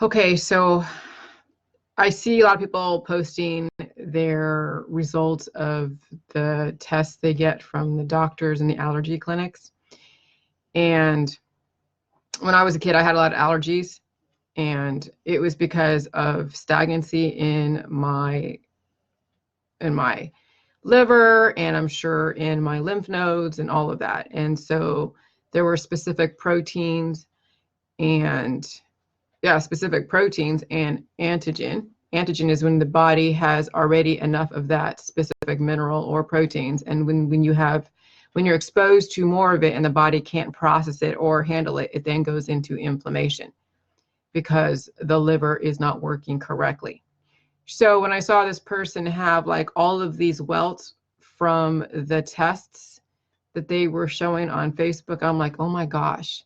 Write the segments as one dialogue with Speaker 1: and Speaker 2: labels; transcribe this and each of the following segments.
Speaker 1: Okay, so I see a lot of people posting their results of the tests they get from the doctors and the allergy clinics. And when I was a kid, I had a lot of allergies, and it was because of stagnancy in my liver, and I'm sure in my lymph nodes and all of that. And so there were specific proteins and specific proteins and antigen. Antigen is when the body has already enough of that specific mineral or proteins. And when you're exposed to more of it and the body can't process it or handle it, it then goes into inflammation because the liver is not working correctly. So when I saw this person have like all of these welts from the tests that they were showing on Facebook, I'm like, oh my gosh.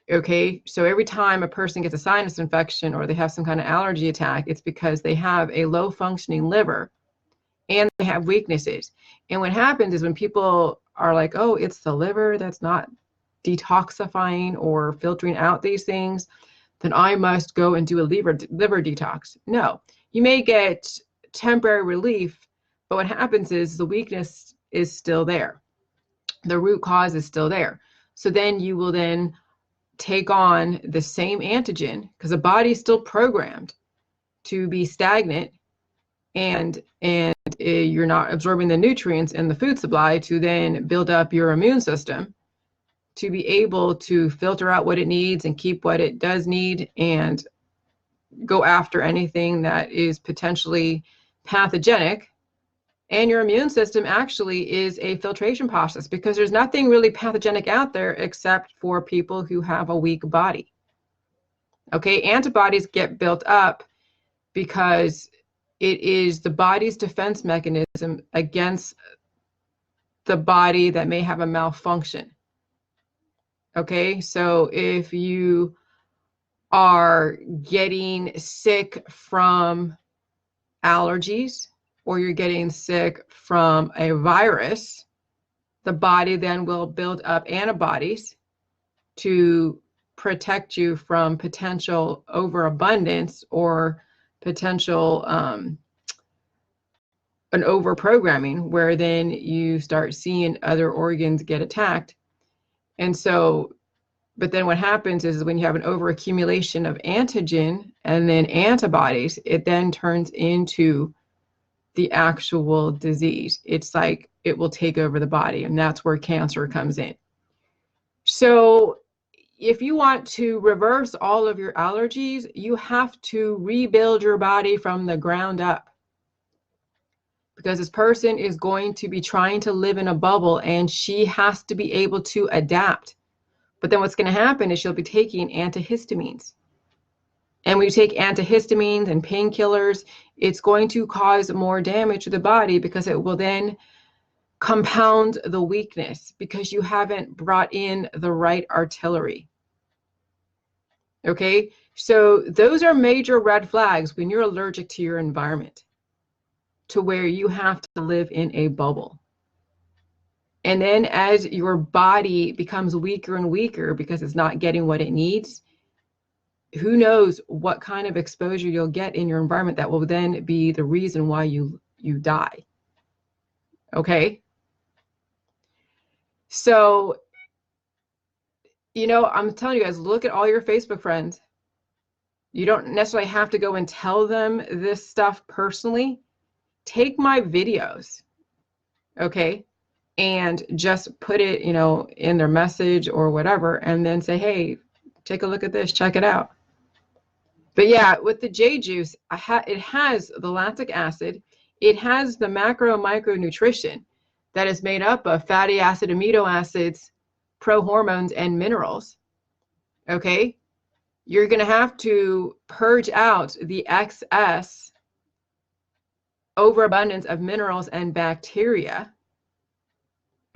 Speaker 1: Okay, so every time a person gets a sinus infection or they have some kind of allergy attack, it's because they have a low functioning liver and they have weaknesses. And what happens is when people are like, oh, it's the liver that's not detoxifying or filtering out these things, then I must go and do a liver detox. No, you may get temporary relief, but what happens is the weakness is still there. The root cause is still there. So then you will then take on the same antigen because the body is still programmed to be stagnant, and you're not absorbing the nutrients in the food supply to then build up your immune system to be able to filter out what it needs and keep what it does need and go after anything that is potentially pathogenic. And your immune system actually is a filtration process because there's nothing really pathogenic out there except for people who have a weak body. Okay, antibodies get built up because it is the body's defense mechanism against the body that may have a malfunction. Okay, so if you are getting sick from allergies, or you're getting sick from a virus, the body then will build up antibodies to protect you from potential overabundance or potential an overprogramming, where then you start seeing other organs get attacked. And so, but then what happens is when you have an overaccumulation of antigen and then antibodies, it then turns into the actual disease. It's like it will take over the body, and that's where cancer comes in. So if you want to reverse all of your allergies, you have to rebuild your body from the ground up, because this person is going to be trying to live in a bubble and she has to be able to adapt. But then what's going to happen is she'll be taking antihistamines. And when you take antihistamines and painkillers, it's going to cause more damage to the body because it will then compound the weakness because you haven't brought in the right artillery. Okay, so those are major red flags when you're allergic to your environment, to where you have to live in a bubble. And then as your body becomes weaker and weaker because it's not getting what it needs, who knows what kind of exposure you'll get in your environment that will then be the reason why you die. Okay. So, I'm telling you guys, look at all your Facebook friends. You don't necessarily have to go and tell them this stuff personally. Take my videos, okay, and just put it, in their message or whatever, and then say, hey, take a look at this, check it out. But yeah, with the J juice, it has the lactic acid. It has the macro micronutrition that is made up of fatty acid, amino acids, prohormones, and minerals. Okay? You're going to have to purge out the excess overabundance of minerals and bacteria.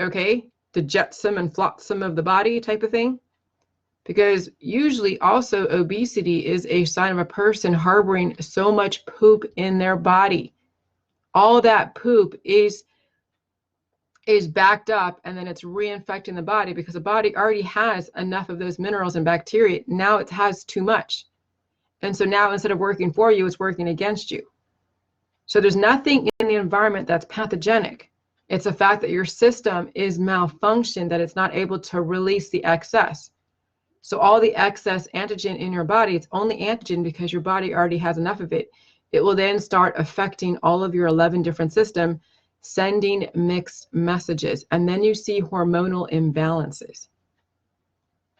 Speaker 1: Okay? The jetsam and flotsam of the body type of thing. Because usually also obesity is a sign of a person harboring so much poop in their body. All that poop is backed up, and then it's reinfecting the body because the body already has enough of those minerals and bacteria. Now it has too much. And so now instead of working for you, it's working against you. So there's nothing in the environment that's pathogenic. It's the fact that your system is malfunctioned, that it's not able to release the excess. So all the excess antigen in your body, it's only antigen because your body already has enough of it. It will then start affecting all of your 11 different systems, sending mixed messages. And then you see hormonal imbalances.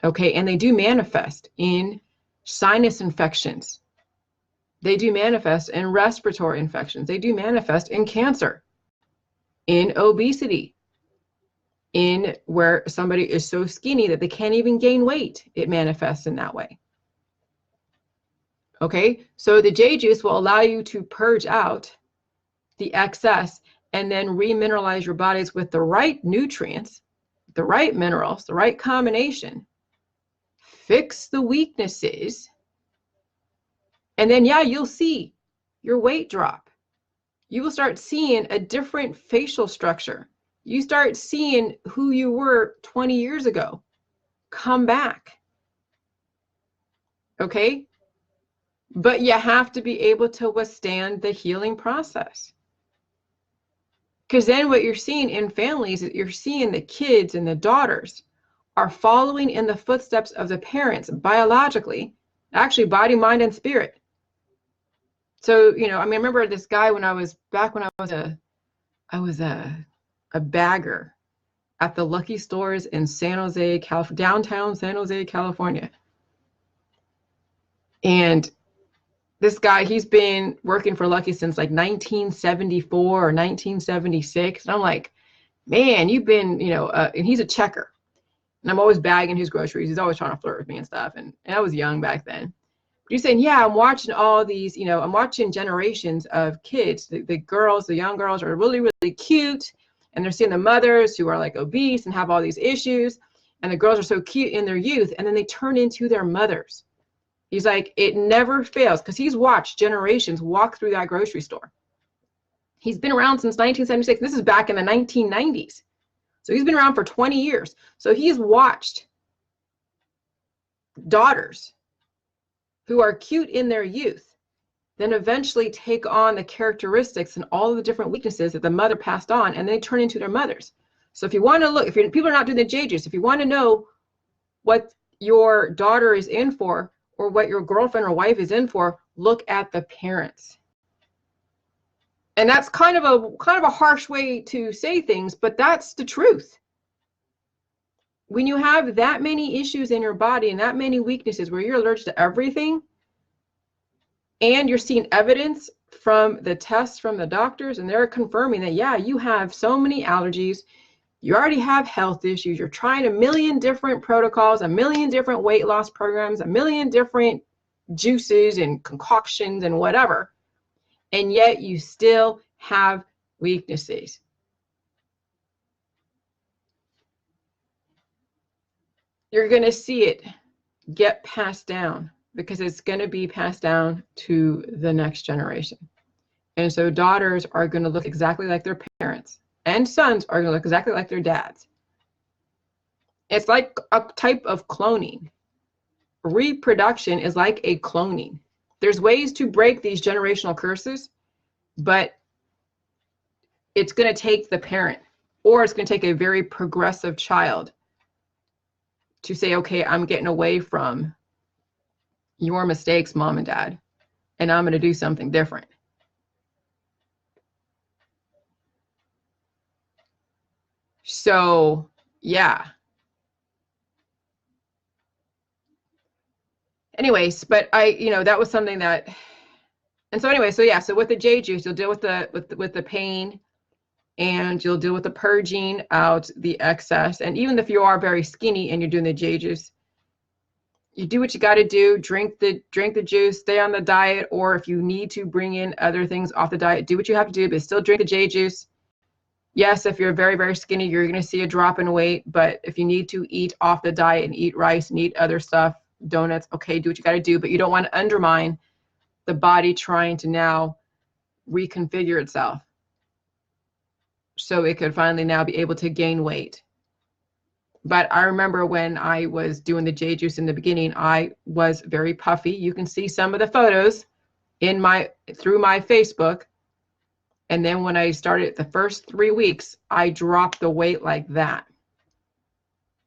Speaker 1: Okay, and they do manifest in sinus infections. They do manifest in respiratory infections. They do manifest in cancer, in obesity, in where somebody is so skinny that they can't even gain weight. It manifests in that way. Okay, so the J juice will allow you to purge out the excess and then remineralize your bodies with the right nutrients, the right minerals, the right combination, fix the weaknesses, and then, yeah, you'll see your weight drop. You will start seeing a different facial structure. You start seeing who you were 20 years ago come back. Okay? But you have to be able to withstand the healing process. Because then what you're seeing in families is you're seeing the kids and the daughters are following in the footsteps of the parents biologically, actually body, mind, and spirit. So, you know, I mean, I remember this guy when I was a bagger at the Lucky Stores in San Jose, downtown San Jose, California. And this guy, he's been working for Lucky since like 1974 or 1976. And I'm like, man, you've been, you know, and he's a checker. And I'm always bagging his groceries. He's always trying to flirt with me and stuff. And I was young back then. You're saying, yeah, I'm watching all these, you know, I'm watching generations of kids. The girls, the young girls are really, really cute. And they're seeing the mothers who are like obese and have all these issues. And the girls are so cute in their youth. And then they turn into their mothers. He's like, it never fails, because he's watched generations walk through that grocery store. He's been around since 1976. This is back in the 1990s. So he's been around for 20 years. So he's watched daughters who are cute in their youth, then eventually take on the characteristics and all of the different weaknesses that the mother passed on, and they turn into their mothers. So if you want to look, if people are not doing the J juice, if you want to know what your daughter is in for, or what your girlfriend or wife is in for, look at the parents. And that's kind of a harsh way to say things, but that's the truth. When you have that many issues in your body and that many weaknesses where you're allergic to everything, and you're seeing evidence from the tests from the doctors, and they're confirming that, yeah, you have so many allergies, you already have health issues, you're trying a million different protocols, a million different weight loss programs, a million different juices and concoctions and whatever, and yet you still have weaknesses. You're going to see it get passed down, because it's going to be passed down to the next generation. And so daughters are going to look exactly like their parents, and sons are going to look exactly like their dads. It's like a type of cloning. Reproduction is like a cloning. There's ways to break these generational curses, but it's going to take the parent, or it's going to take a very progressive child to say, okay, I'm getting away from your mistakes, mom and dad, and I'm going to do something different. So, yeah. Anyways, but that was something that, and so anyway, so yeah, so with the J juice, you'll deal with the pain, and you'll deal with the purging out the excess. And even if you are very skinny and you're doing the J juice, you do what you got to do. Drink the juice, stay on the diet, or if you need to bring in other things off the diet, do what you have to do, but still drink the J juice. Yes, if you're very, very skinny, you're going to see a drop in weight, but if you need to eat off the diet and eat rice and eat other stuff, donuts, okay, do what you got to do, but you don't want to undermine the body trying to now reconfigure itself so it could finally now be able to gain weight. But I remember when I was doing the J juice in the beginning, I was very puffy. You can see some of the photos through my Facebook. And then when I started the first 3 weeks, I dropped the weight like that.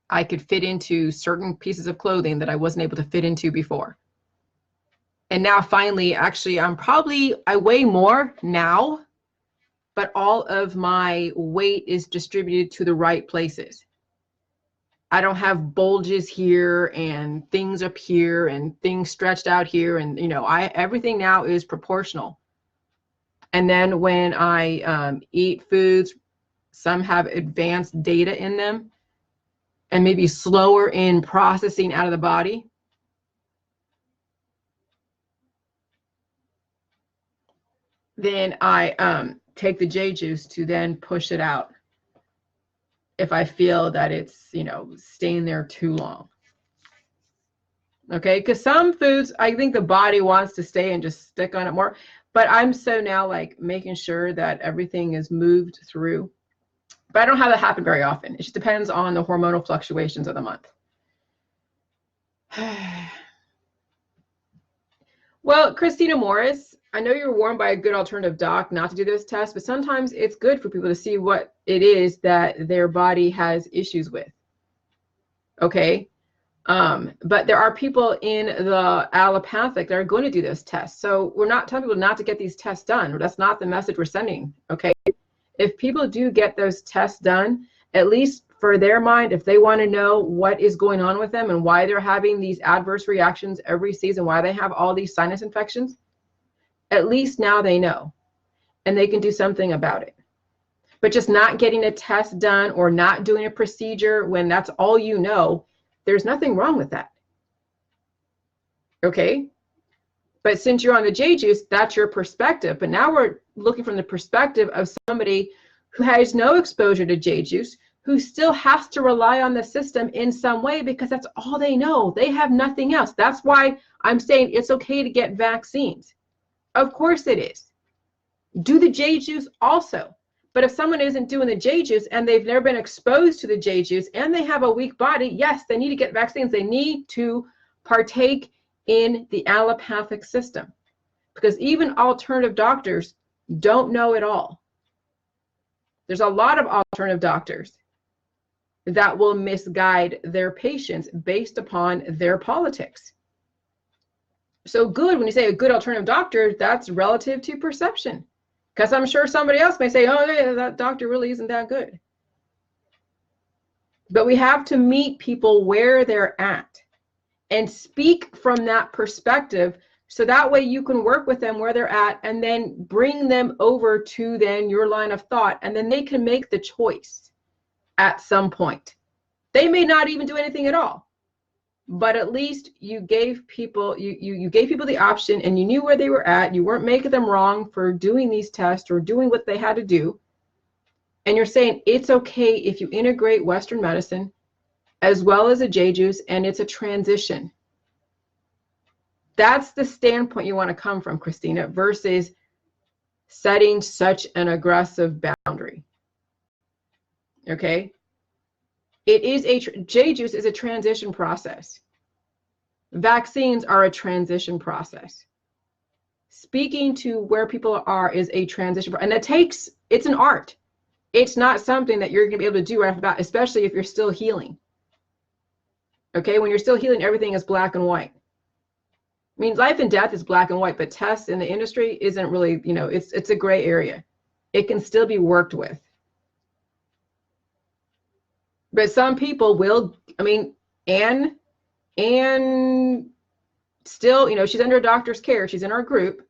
Speaker 1: I could fit into certain pieces of clothing that I wasn't able to fit into before. And now finally, actually, I weigh more now, but all of my weight is distributed to the right places. I don't have bulges here and things up here and things stretched out here. And, everything now is proportional. And then when I eat foods, some have advanced data in them and maybe slower in processing out of the body. Then I take the J juice to then push it out if I feel that it's, staying there too long. Okay, because some foods, I think the body wants to stay and just stick on it more. But I'm so now like making sure that everything is moved through. But I don't have that happen very often. It just depends on the hormonal fluctuations of the month. Well, Christina Morris, I know you're warned by a good alternative doc not to do this test, but sometimes it's good for people to see what it is that their body has issues with. Okay. But there are people in the allopathic that are going to do this test. So we're not telling people not to get these tests done. That's not the message we're sending. Okay. If people do get those tests done, at least for their mind, if they want to know what is going on with them and why they're having these adverse reactions every season, why they have all these sinus infections, at least now they know and they can do something about it. But just not getting a test done or not doing a procedure when that's all you know, there's nothing wrong with that. Okay? But since you're on the J juice, that's your perspective. But now we're looking from the perspective of somebody who has no exposure to J juice, who still has to rely on the system in some way because that's all they know. They have nothing else. That's why I'm saying it's okay to get vaccines. Of course it is. Do the J juice also. But if someone isn't doing the J juice and they've never been exposed to the J juice and they have a weak body, yes, they need to get vaccines. They need to partake in the allopathic system because even alternative doctors don't know it all. There's a lot of alternative doctors that will misguide their patients based upon their politics. So good, when you say a good alternative doctor, that's relative to perception. Because I'm sure somebody else may say, oh, yeah, that doctor really isn't that good. But we have to meet people where they're at and speak from that perspective so that way you can work with them where they're at and then bring them over to then your line of thought and then they can make the choice at some point. They may not even do anything at all, but at least you gave people you gave people the option and you knew where they were at. You weren't making them wrong for doing these tests or doing what they had to do. And you're saying it's okay if you integrate Western medicine as well as a J juice and it's a transition. That's the standpoint you want to come from, Christina, versus setting such an aggressive boundary. Okay? J juice is a transition process. Vaccines are a transition process. Speaking to where people are is a transition, and it's an art. It's not something that you're going to be able to do right off the bat, especially if you're still healing. Okay, when you're still healing, everything is black and white. I mean, life and death is black and white, but tests in the industry isn't really, it's a gray area. It can still be worked with. But some people will, Anne still, she's under a doctor's care. She's in our group.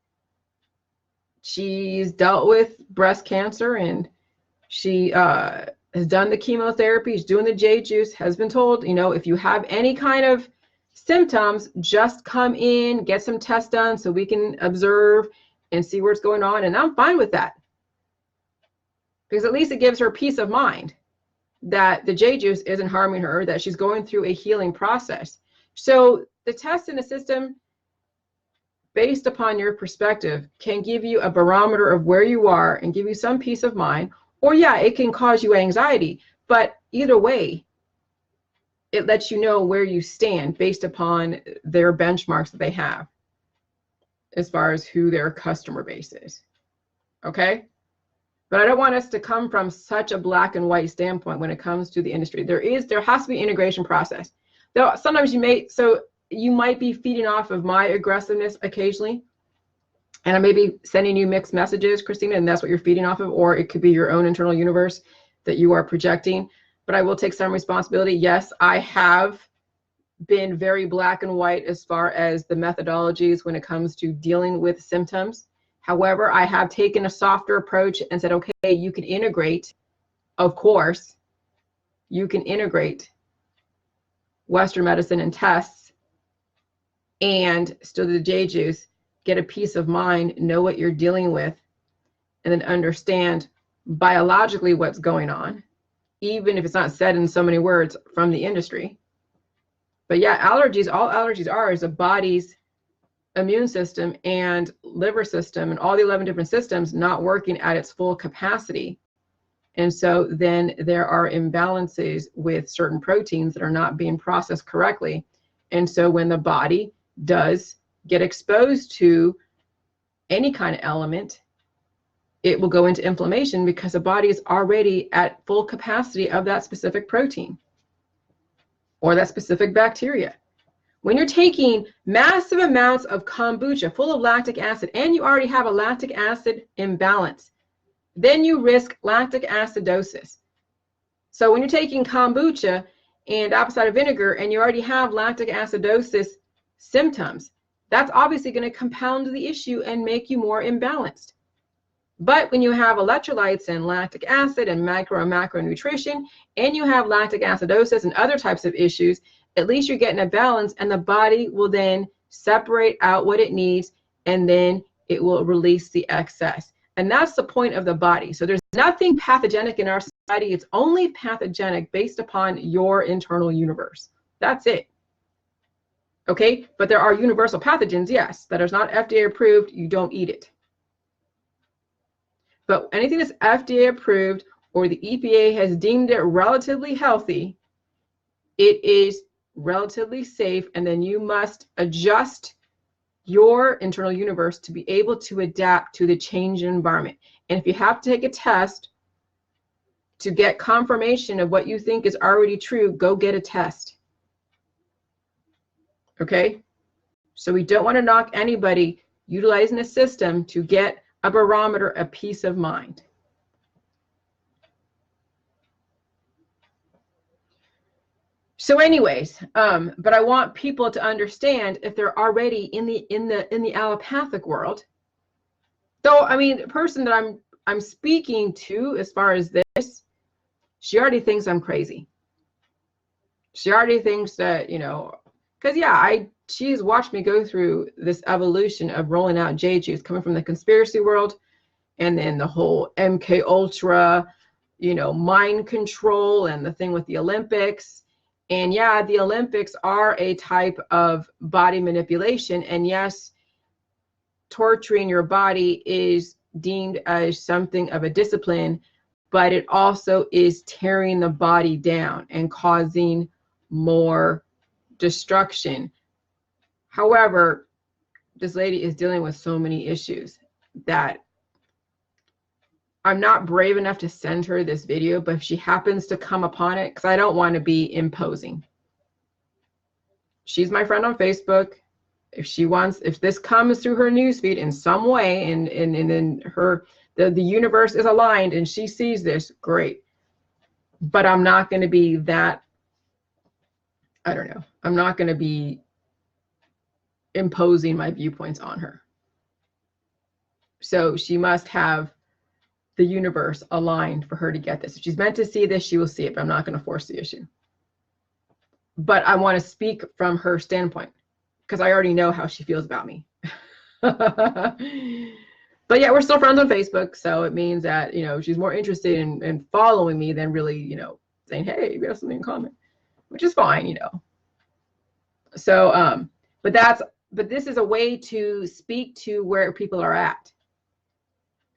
Speaker 1: She's dealt with breast cancer and she has done the chemotherapy. She's doing the J juice, has been told, if you have any kind of symptoms, just come in, get some tests done so we can observe and see what's going on. And I'm fine with that because at least it gives her peace of mind that the J juice isn't harming her, that she's going through a healing process. So the test in the system, based upon your perspective, can give you a barometer of where you are and give you some peace of mind. Or yeah, it can cause you anxiety. But either way, it lets you know where you stand based upon their benchmarks that they have as far as who their customer base is. Okay? But I don't want us to come from such a black and white standpoint when it comes to the industry. There has to be integration process. Though sometimes you might be feeding off of my aggressiveness occasionally, and I may be sending you mixed messages, Christina, and that's what you're feeding off of, or it could be your own internal universe that you are projecting. But I will take some responsibility. Yes, I have been very black and white as far as the methodologies when it comes to dealing with symptoms. However, I have taken a softer approach and said, okay, you can integrate, of course, you can integrate Western medicine and tests and still do the J juice, get a peace of mind, know what you're dealing with, and then understand biologically what's going on, even if it's not said in so many words from the industry. But yeah, allergies, all allergies are is the body's immune system and liver system and all the 11 different systems not working at its full capacity. And so then there are imbalances with certain proteins that are not being processed correctly. And so when the body does get exposed to any kind of element, it will go into inflammation because the body is already at full capacity of that specific protein or that specific bacteria. When you're taking massive amounts of kombucha full of lactic acid and you already have a lactic acid imbalance, then you risk lactic acidosis. So when you're taking kombucha and apple cider vinegar and you already have lactic acidosis symptoms, that's obviously going to compound the issue and make you more imbalanced. But when you have electrolytes and lactic acid and micro and macronutrition, and you have lactic acidosis and other types of issues, at least you're getting a balance, and the body will then separate out what it needs, and then it will release the excess. And that's the point of the body. So there's nothing pathogenic in our society. It's only pathogenic based upon your internal universe. That's it. Okay, but there are universal pathogens, yes, that is not FDA approved. You don't eat it. But anything that's FDA approved or the EPA has deemed it relatively healthy, it is relatively safe, and then you must adjust your internal universe to be able to adapt to the changing environment. And if you have to take a test to get confirmation of what you think is already true, go get a test. Okay? So we don't want to knock anybody utilizing a system to get a barometer, a peace of mind. So anyways, but I want people to understand if they're already in the allopathic world. Though, I mean, the person that I'm speaking to as far as this, she already thinks I'm crazy. She already thinks that, you know, because yeah, she's watched me go through this evolution of rolling out J juice, coming from the conspiracy world, and then the whole MK Ultra, you know, mind control, and the thing with the Olympics. And yeah, the Olympics are a type of body manipulation. And yes, torturing your body is deemed as something of a discipline, but it also is tearing the body down and causing more destruction. However, this lady is dealing with so many issues that I'm not brave enough to send her this video, but if she happens to come upon it, because I don't want to be imposing. She's my friend on Facebook. If she wants, if this comes through her newsfeed in some way, and then the universe is aligned and she sees this, great. But I'm not going to be that, I don't know, I'm not going to be imposing my viewpoints on her. So she must have the universe aligned for her to get this. If she's meant to see this, she will see it, but I'm not going to force the issue. But I want to speak from her standpoint because I already know how she feels about me. But yeah, we're still friends on Facebook, so it means that, you know, she's more interested in following me than really, you know, saying, hey, we have something in common, which is fine, you know. So, but this is a way to speak to where people are at.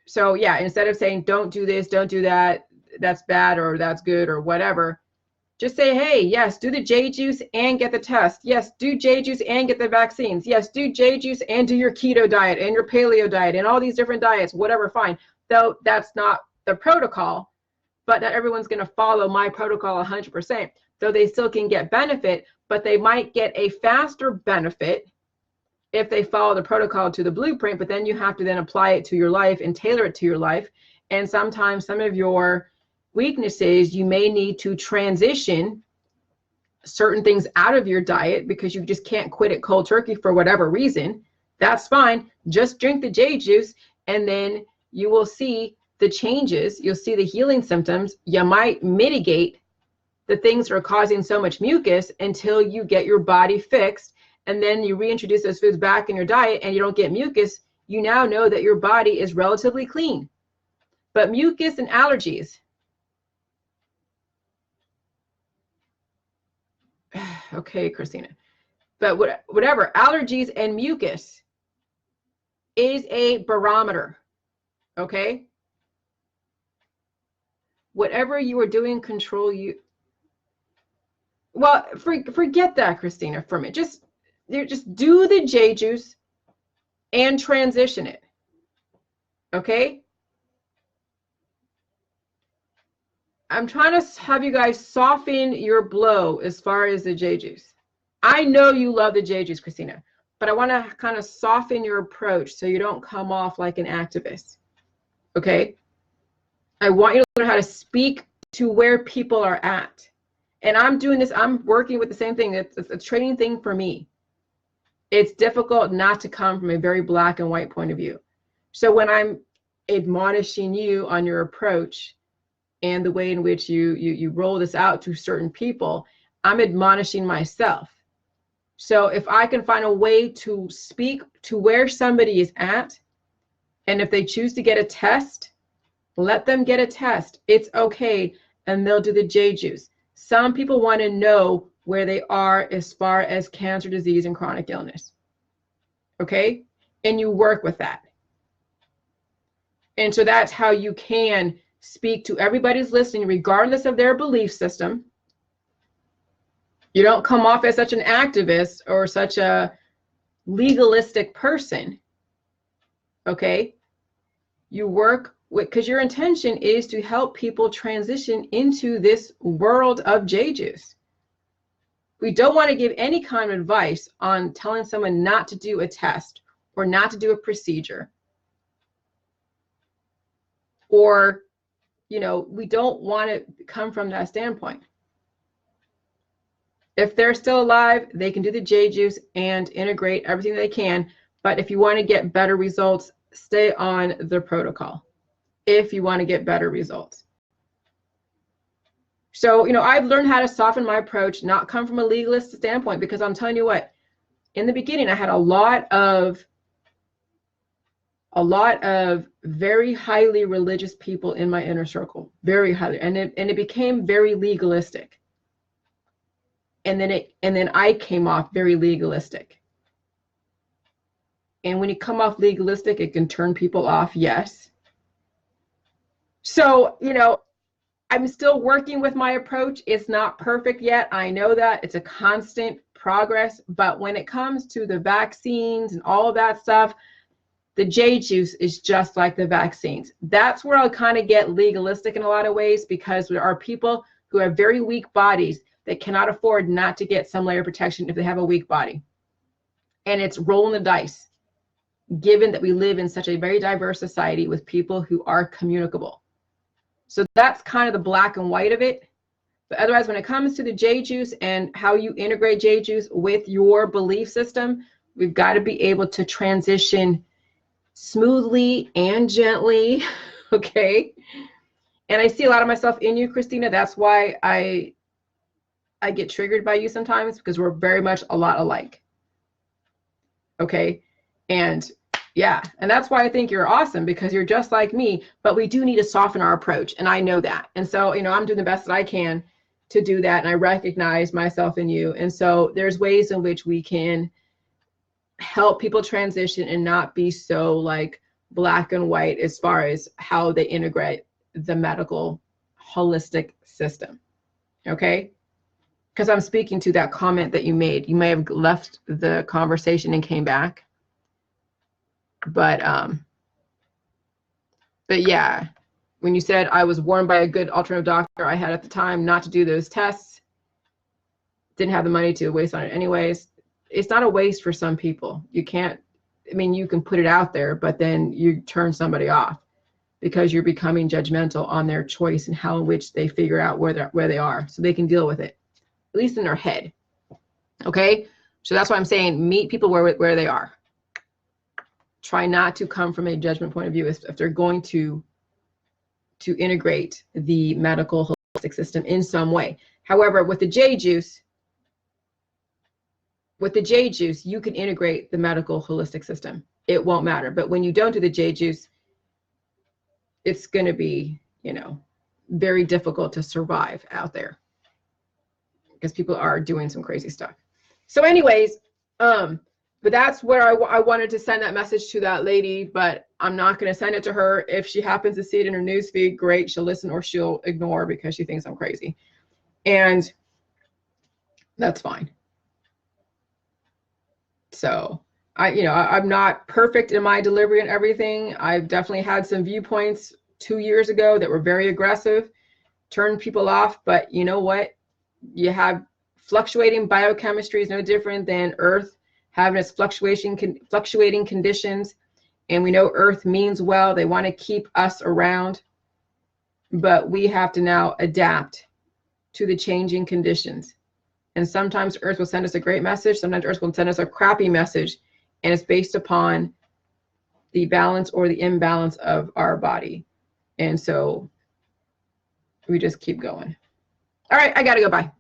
Speaker 1: So yeah, instead of saying, don't do this, don't do that, that's bad, or that's good, or whatever, Just say, hey, yes, do the J juice and get the test. Yes, do J juice and get the vaccines. Yes, do J juice and do your keto diet and your paleo diet and all these different diets, whatever, fine. Though that's not the protocol, but not everyone's going to follow my protocol 100%. Though they still can get benefit, but they might get a faster benefit if they follow the protocol to the blueprint, but then you have to then apply it to your life and tailor it to your life. And sometimes some of your weaknesses, you may need to transition certain things out of your diet because you just can't quit it cold turkey for whatever reason. That's fine. Just drink the J juice and then you will see the changes. You'll see the healing symptoms. You might mitigate the things that are causing so much mucus until you get your body fixed. And then you reintroduce those foods back in your diet and you don't get mucus. You now know that your body is relatively clean. But mucus and allergies, okay, Christina, but whatever, allergies and mucus is a barometer, okay? Whatever you are doing, control you. Well, forget that, Christina, for me. Just do the J juice and transition it, okay? I'm trying to have you guys soften your blow as far as the J juice. I know you love the J juice, Christina, but I want to kind of soften your approach so you don't come off like an activist, okay? I want you to learn how to speak to where people are at. And I'm doing this, I'm working with the same thing. It's a training thing for me. It's difficult not to come from a very black and white point of view. So when I'm admonishing you on your approach and the way in which you roll this out to certain people, I'm admonishing myself. So if I can find a way to speak to where somebody is at, and if they choose to get a test, let them get a test. It's okay, and they'll do the J juice. Some people want to know where they are as far as cancer, disease, and chronic illness. Okay? And you work with that. And so that's how you can speak to everybody's listening, regardless of their belief system. You don't come off as such an activist or such a legalistic person. Okay? You work with, because your intention is to help people transition into this world of J juice. We don't want to give any kind of advice on telling someone not to do a test or not to do a procedure. Or, you know, we don't want to come from that standpoint. If they're still alive, they can do the J juice and integrate everything they can. But if you want to get better results, stay on the protocol. If you want to get better results. So, you know, I've learned how to soften my approach, not come from a legalist standpoint, because I'm telling you what, in the beginning, I had a lot of very highly religious people in my inner circle, very highly, and it became very legalistic. And then I came off very legalistic. And when you come off legalistic, it can turn people off, yes. So, you know, I'm still working with my approach. It's not perfect yet. I know that. It's a constant progress. But when it comes to the vaccines and all of that stuff, the J juice is just like the vaccines. That's where I'll kind of get legalistic in a lot of ways, because there are people who have very weak bodies that cannot afford not to get some layer of protection if they have a weak body. And it's rolling the dice, given that we live in such a very diverse society with people who are communicable. So that's kind of the black and white of it. But otherwise, when it comes to the J juice and how you integrate J juice with your belief system, we've got to be able to transition smoothly and gently, okay? And I see a lot of myself in you, Christina. That's why I get triggered by you sometimes, because we're very much a lot alike, okay? And yeah, and that's why I think you're awesome, because you're just like me, but we do need to soften our approach, and I know that. And so, you know, I'm doing the best that I can to do that, and I recognize myself in you. And so there's ways in which we can help people transition and not be so like black and white as far as how they integrate the medical holistic system, okay? because I'm speaking to that comment that you made. You may have left the conversation and came back. But yeah, when you said I was warned by a good alternative doctor I had at the time not to do those tests, didn't have the money to waste on it anyways. It's not a waste for some people. You can't, I mean, you can put it out there, but then you turn somebody off because you're becoming judgmental on their choice and how in which they figure out where they are so they can deal with it, at least in their head. Okay? So that's why I'm saying meet people where they are. Try not to come from a judgment point of view if they're going to integrate the medical holistic system in some way. However, with the J juice, you can integrate the medical holistic system. It won't matter. But when you don't do the J juice, it's going to be, you know, very difficult to survive out there because people are doing some crazy stuff. So anyways, but that's where I wanted to send that message to that lady, but I'm not going to send it to her. If she happens to see it in her newsfeed, great, she'll listen or she'll ignore because she thinks I'm crazy. And that's fine. So I'm not perfect in my delivery and everything. I've definitely had some viewpoints 2 years ago that were very aggressive, turned people off. But you know what? You have fluctuating biochemistry is no different than Earth having its fluctuating conditions. And we know Earth means well. They want to keep us around. But we have to now adapt to the changing conditions. And sometimes Earth will send us a great message. Sometimes Earth will send us a crappy message. And it's based upon the balance or the imbalance of our body. And so we just keep going. All right, I got to go. Bye.